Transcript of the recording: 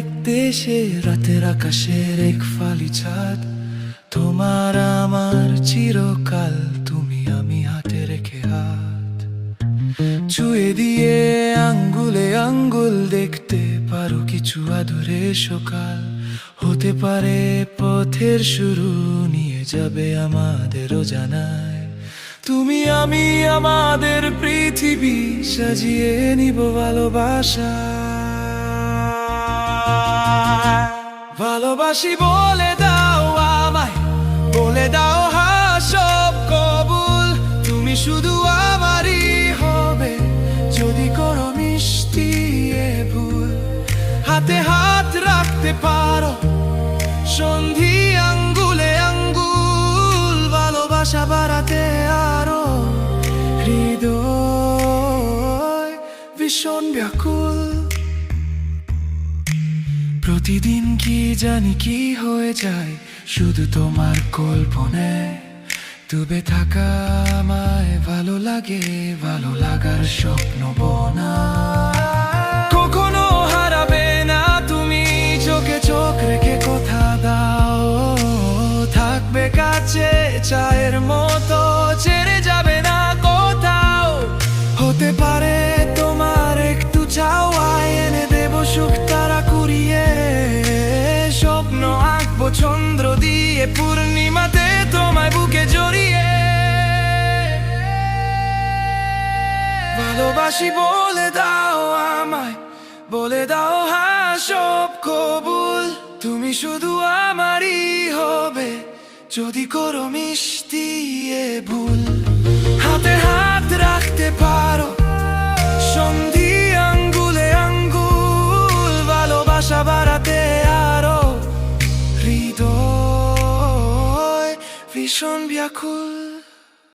এক দেশে রাতের আকাশের এক ফালি চাঁদ, তোমার আমার চিরকাল, তুমি আমি হাতে রেখে হাত ছুঁয়ে দিয়ে আঙ্গুলে আঙ্গুল দেখতে পারো কিছু আদুরে সকাল হতে পারে পথের শুরু, নিয়ে যাবে আমাদেরও জানায় তুমি আমি আমাদের পৃথিবী সাজিয়ে নিব ভালোবাসা। ভালোবাসি বলে দাও আমায়, বলে দাও হ্যাঁ সব কবুল, তুমি শুধু আমারই হবে যদি করো মিষ্টি এ ভুল। হাতে হাত রাখতে পারো সন্ধি আঙ্গুলে আঙ্গুল, ভালোবাসা বাড়াতে আরো হৃদয় ভীষণ ব্যাকুল। প্রতিদিন কি জানি কি হয়ে যায় শুধু তোমার কল্পনায়, ডুবে থাকা আমায় ভালো লাগে, ভালো লাগার স্বপ্ন বোনা কখনো হারাবে না তুমি, চোখে চোখ রেখে কথা দাও থাকবে কাছে চায়ের মতো, ছেড়ে যাবে না কোথাও। হতে পারে তোমার একটু চাওয়ায় এনে দেব সুখ তারা কুড়িয়ে, স্বপ্ন আঁকবো চন্দ্র দিয়ে পূর্ণিমাতে তোমায় বুকে জড়িয়ে। ভালোবাসি বলে দাও আমায়, বলে দাও হ্যাঁ সব কবুল, তুমি শুধু আমারই হবে যদি করো মিষ্টি এ ভুল। হাতে হাত রাখতে পারো সন্ধি আঙ্গুলে আঙ্গুল, ভালোবাসা বাড়াতে আরো হৃদয় ভীষণ ব্যাকুল।